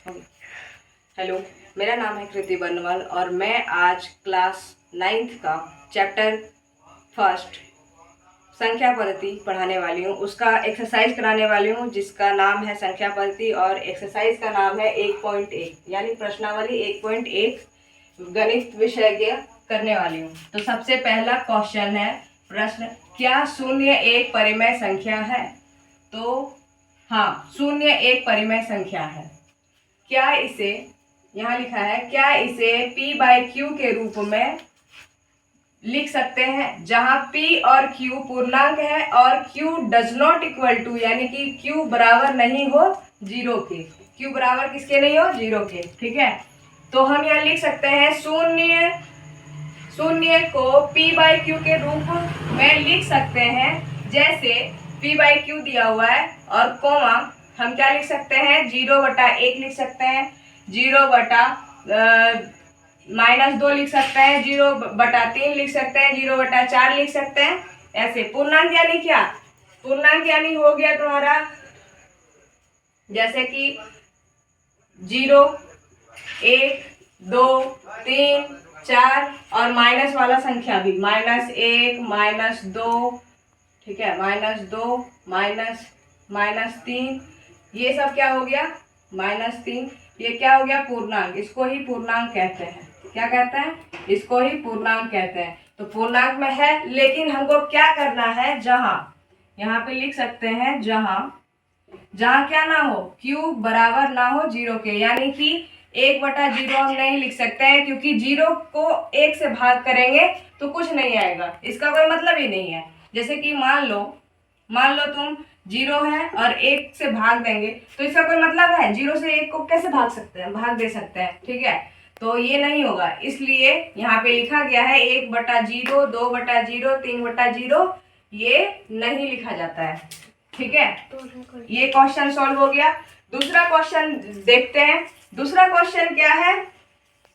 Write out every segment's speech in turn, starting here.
Hello, मेरा नाम है कृति बर्नवाल और मैं आज क्लास 9th का चैप्टर फर्स्ट संख्या पद्धति पढ़ाने वाली हूँ। उसका एक्सरसाइज कराने वाली हूँ जिसका नाम है संख्या पद्धति और एक्सरसाइज का नाम है 1.1 यानी प्रश्नावली 1.1 गणित विषय करने वाली हूँ। तो सबसे पहला क्वेश्चन है प्रश्न, क्या शून्य एक परिमेय संख्या है? तो हाँ, शून्य एक परिमेय संख्या है। क्या इसे, यहाँ लिखा है, क्या इसे p/q के रूप में लिख सकते हैं जहां p और q पूर्णांक है और q does not equal to यानी कि q बराबर नहीं हो जीरो के। q बराबर किसके नहीं हो? जीरो के। ठीक है, तो हम यहाँ लिख सकते हैं शून्य को p/q के रूप में लिख सकते हैं। जैसे p/q दिया हुआ है और कोमा हम क्या लिख सकते हैं? 0/1 लिख सकते हैं, 0/-2 लिख सकते हैं, 0/3 लिख सकते हैं, 0/4 लिख सकते हैं। ऐसे पूर्णांक यानी क्या? पूर्णांक यानी हो गया तुम्हारा जैसे कि 0, 1, 2, 3, 4 और माइनस वाला संख्या भी -1, -2, ठीक है, -2, -3, ये सब क्या हो गया? -3। ये क्या हो गया? पूर्णांक। इसको ही पूर्णांक कहते हैं। क्या कहते हैं? इसको ही पूर्णांक कहते हैं। तो पूर्णांक में है, लेकिन हमको क्या करना है? जहां, यहाँ पे लिख सकते हैं जहां क्या ना हो, q बराबर ना हो जीरो के, यानी कि 1/0 हम नहीं लिख सकते हैं क्योंकि जीरो को 1 से भाग करेंगे तो कुछ नहीं आएगा, इसका कोई मतलब ही नहीं है। जैसे कि मान लो तुम 0 है और 1 से भाग देंगे तो इसका कोई मतलब है? 0 से 1 को कैसे भाग सकते हैं? भाग दे सकते हैं, ठीक है, तो ये नहीं होगा। इसलिए यहाँ पे लिखा गया है 1/0, 2/0, 3/0, ये नहीं लिखा जाता है। ठीक है, ये क्वेश्चन सॉल्व हो गया। दूसरा क्वेश्चन देखते हैं। दूसरा क्वेश्चन क्या है?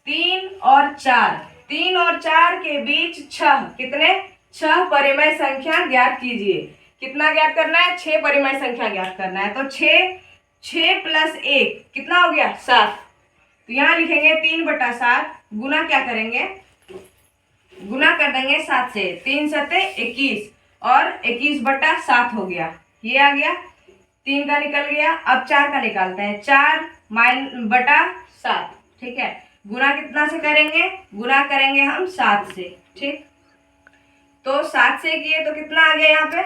3 और 4 के बीच 6 कितने? 6 परिमेय संख्या ज्ञात कीजिए। कितना ज्ञात करना है? 6 परिमेय संख्या ज्ञात करना है। तो 6 + 1 कितना हो गया? 7। तो यहाँ लिखेंगे 3/7, गुना क्या करेंगे? गुना कर देंगे 7 से, 3 सते 21 और 21/7 हो गया। ये आ गया, 3 का निकल गया। अब 4 का निकालते हैं, 4/7। ठीक है, गुना कितना से करेंगे? गुना करेंगे हम 7 से। ठीक, तो 7 से किए तो कितना आ गया? यहाँ पे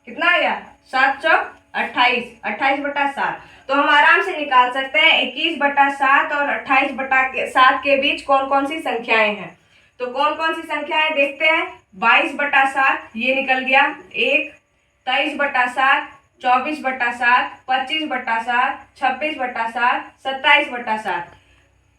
कितना आ गया? 7 चौक 28, 28/7। तो हम आराम से निकाल सकते हैं 21/7 और 28/7 के बीच कौन कौन सी संख्याएं हैं। तो कौन कौन सी संख्याएं देखते हैं। 22/7 ये निकल गया, 1, 23/7, 24/7, 25/7, 26/7, 27/7,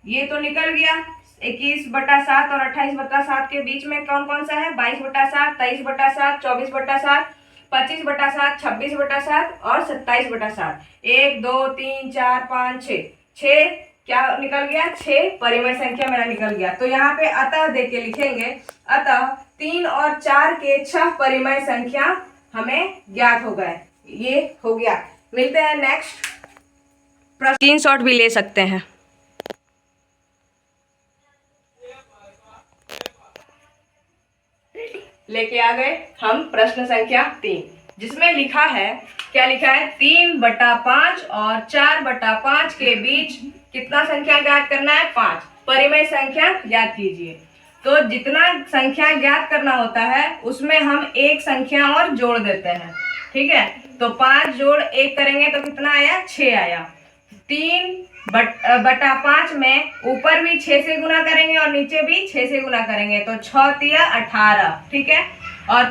ये तो निकल गया। 21/7 और 28/7 के बीच में कौन कौन सा है? 22/7, 23/7, 24/7, 25/7, 26/7 और 27/7। 1, 2, 3, 4, 5, 6 क्या निकल गया? 6 परिमेय संख्या मेरा निकल गया। तो यहाँ पे अतः दे के लिखेंगे, अतः 3 और 4 के 6 परिमेय संख्या हमें ज्ञात हो गए। ये हो गया। मिलते हैं नेक्स्ट प्रश्न। स्क्रीनशॉट भी ले सकते हैं। लेके आ गए हम प्रश्न संख्या 3, जिसमें लिखा है, क्या लिखा है? 3/5 और 4/5 के बीच कितना संख्या ज्ञात करना है? 5 परिमेय संख्या ज्ञात कीजिए। तो जितना संख्या ज्ञात करना होता है उसमें हम एक संख्या और जोड़ देते हैं। ठीक है, तो 5 जोड़ 1 करेंगे तो कितना आया? 6 आया। 3/5 में ऊपर भी 6 से गुना करेंगे और नीचे भी 6 से गुना करेंगे तो 6 तिया 18। ठीक है, और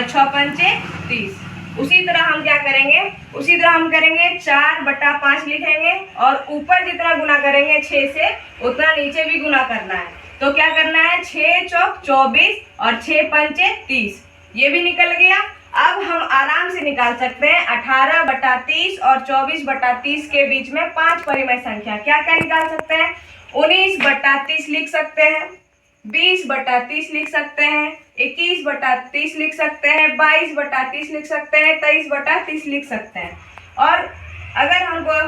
6 पंचे 30। उसी तरह हम क्या करेंगे? उसी तरह हम करेंगे 4/5 लिखेंगे और ऊपर जितना गुना करेंगे 6 से उतना नीचे भी गुना करना है। तो क्या करना है? 6 चौक 24 और 6 पंचे 30, ये भी निकल गया। अब हम आराम से निकाल सकते हैं 18/30 और 24/30 के बीच में 5 परिमेय संख्या। क्या क्या निकाल सकते हैं? 19/30 लिख सकते हैं, 20/30 लिख सकते हैं, 21/30 लिख सकते हैं, 22/30 लिख सकते हैं, 23/30 लिख सकते हैं। और अगर हमको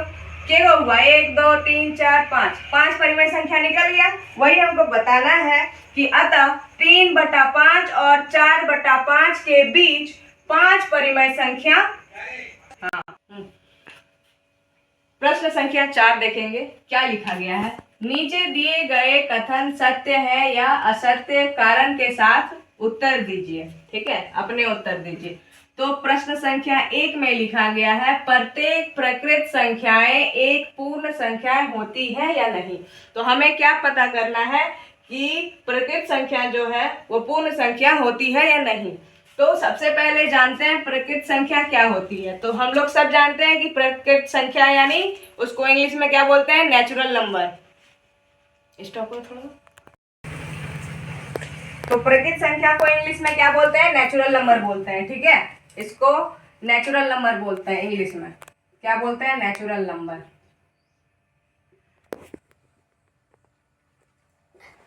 क्या हुआ 1 2 3 4 5, 5 परिमेय संख्या निकल गया। वही हमको बताना है कि अतः 3/5 और 4/5 के बीच 5 परिमेय संख्या। हाँ, प्रश्न संख्या 4 देखेंगे क्या लिखा गया है। नीचे दिए गए कथन सत्य है या असत्य कारण के साथ उत्तर दीजिए। ठीक है, अपने उत्तर दीजिए। तो प्रश्न संख्या 1 में लिखा गया है प्रत्येक प्रकृत संख्याएं एक पूर्ण संख्याएं होती है या नहीं। तो हमें क्या पता करना है कि प्रकृत संख्या जो है वो पूर्ण संख्या होती है या नहीं। तो सबसे पहले जानते हैं प्रकृत संख्या क्या होती है। तो हम लोग सब जानते हैं कि प्रकृत संख्या यानी उसको इंग्लिश में क्या बोलते हैं, नेचुरल नंबर। स्टॉप करो थोड़ा। तो प्रकृत संख्या को इंग्लिश में क्या बोलते हैं, नेचुरल नंबर बोलते हैं। ठीक है, इसको नेचुरल नंबर बोलते हैं। इंग्लिश में क्या बोलते हैं, नेचुरल नंबर।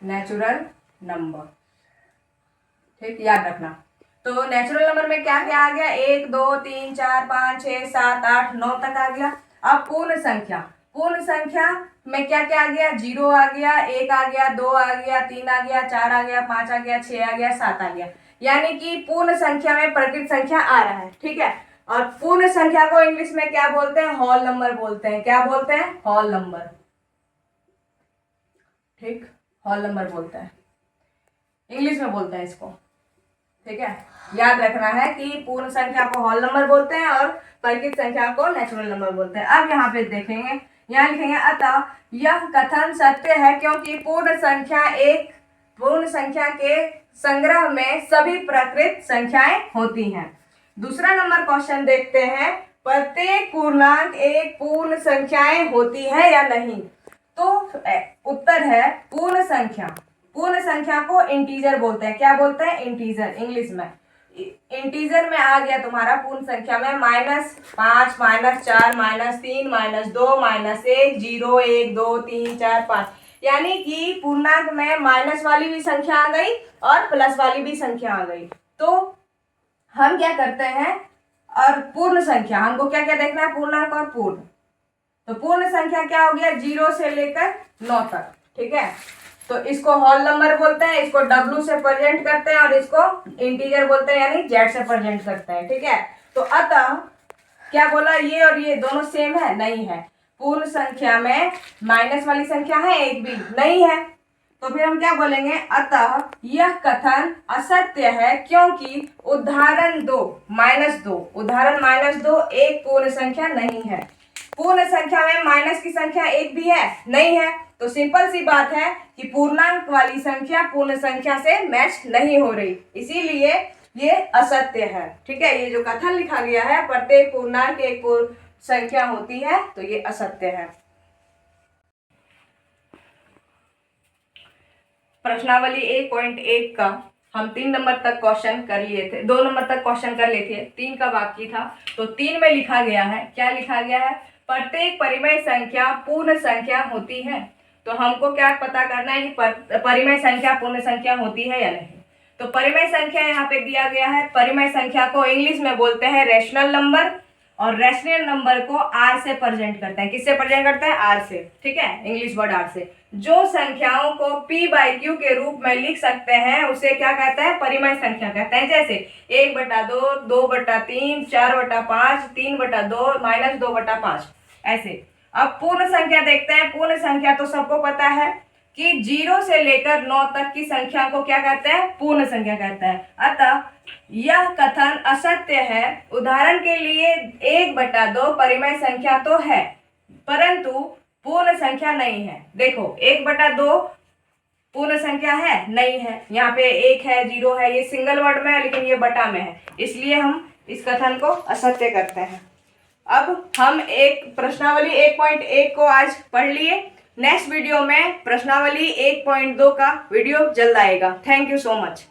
नेचुरल नंबर, ठीक, याद रखना। तो नेचुरल नंबर में क्या क्या आ गया, 1 2 3 4 5 6 7 8 9 तक आ गया। अब पूर्ण संख्या, पूर्ण संख्या में क्या क्या आ गया, 0 आ गया, 1 आ गया, 2 आ गया, 3 आ गया, 4 आ गया, 5 आ गया, 6 आ गया, 7 आ गया। यानी कि पूर्ण संख्या में प्रकृत संख्या आ रहा है। ठीक है, और पूर्ण संख्या को इंग्लिश में क्या बोलते हैं, होल नंबर बोलते हैं। क्या बोलते हैं, होल नंबर। ठीक, होल नंबर बोलते हैं, इंग्लिश में बोलते हैं इसको। ठीक है, याद रखना है कि पूर्ण संख्या को होल नंबर बोलते हैं और प्रकृत संख्या को नेचुरल नंबर बोलते हैं। अब यहाँ पे देखेंगे, यहाँ लिखेंगे अतः यह कथन सत्य है क्योंकि पूर्ण संख्या के संग्रह में सभी प्रकृत संख्याएं होती हैं। दूसरा नंबर क्वेश्चन देखते हैं, प्रत्येक पूर्णांक एक पूर्ण संख्याएं होती है या नहीं। तो उत्तर है पूर्ण संख्या। पूर्ण संख्या को इंटीजर बोलते हैं। क्या बोलते हैं, इंटीजर। इंग्लिश में इंटीजर में आ गया तुम्हारा पूर्ण संख्या में -5 -4 -3 -2 -1 0 1 2 3 4 5। यानी कि पूर्णांक में माइनस वाली भी संख्या आ गई और प्लस वाली भी संख्या आ गई। तो हम क्या करते हैं, और पूर्ण संख्या हमको क्या क्या देखना है, पूर्णांक और पूर्ण। तो पूर्ण संख्या क्या हो गया, 0 से लेकर 9 तक। ठीक है, तो इसको होल नंबर बोलते हैं, इसको W से प्रेजेंट करते हैं और इसको इंटीजर बोलते हैं, यानी Z से प्रेजेंट करते हैं। ठीक है, तो अतः क्या बोला, ये और ये दोनों सेम है, नहीं है। पूर्ण संख्या में माइनस वाली संख्या है, एक भी नहीं है। तो फिर हम क्या बोलेंगे, अतः यह कथन असत्य है क्योंकि उदाहरण उदाहरण -2 एक पूर्ण संख्या नहीं है। पूर्ण संख्या में माइनस की संख्या एक भी है, नहीं है। तो सिंपल सी बात है कि पूर्णांक वाली संख्या पूर्ण संख्या से मैच नहीं हो रही, इसीलिए ये असत्य है। ठीक है, ये जो कथन लिखा गया है प्रत्येक पूर्णांक एक पूर्ण संख्या होती है, तो ये असत्य है। प्रश्नावली 1.1 का हम 3 नंबर तक क्वेश्चन कर लिए थे, 2 नंबर तक क्वेश्चन कर लिए थे, 3 का बाकी था। तो 3 में लिखा गया है, क्या लिखा गया है, प्रत्येक परिमेय संख्या पूर्ण संख्या होती है। तो हमको क्या पता करना है कि परिमेय संख्या पूर्ण संख्या होती है या नहीं। तो परिमेय संख्या यहाँ पे दिया गया है। परिमेय संख्या को इंग्लिश में बोलते हैं रैशनल नंबर, और रैशनल नंबर को R से प्रेजेंट करते हैं। किससे प्रेजेंट करते हैं, R से। ठीक है, इंग्लिश वर्ड R से। जो संख्याओं को P/Q के रूप में लिख सकते हैं उसे क्या कहते हैं, परिमेय संख्या कहते हैं। जैसे 1/2 2/3 4/5 3/2 -2/5 ऐसे। अब पूर्ण संख्या देखते हैं। पूर्ण संख्या तो सबको पता है कि 0 से लेकर 9 तक की संख्या को क्या कहते हैं, पूर्ण संख्या कहते हैं। अतः यह कथन असत्य है। उदाहरण के लिए 1/2 परिमेय संख्या तो है परंतु पूर्ण संख्या नहीं है। देखो 1/2 पूर्ण संख्या है, नहीं है। यहाँ पे 1 है 0 है, ये सिंगल वर्ड में है लेकिन ये बटा में है, इसलिए हम इस कथन को असत्य करते हैं। अब हम एक प्रश्नावली 1.1 को आज पढ़ लिए। नेक्स्ट वीडियो में प्रश्नावली 1.2 का वीडियो जल्द आएगा। Thank you so much.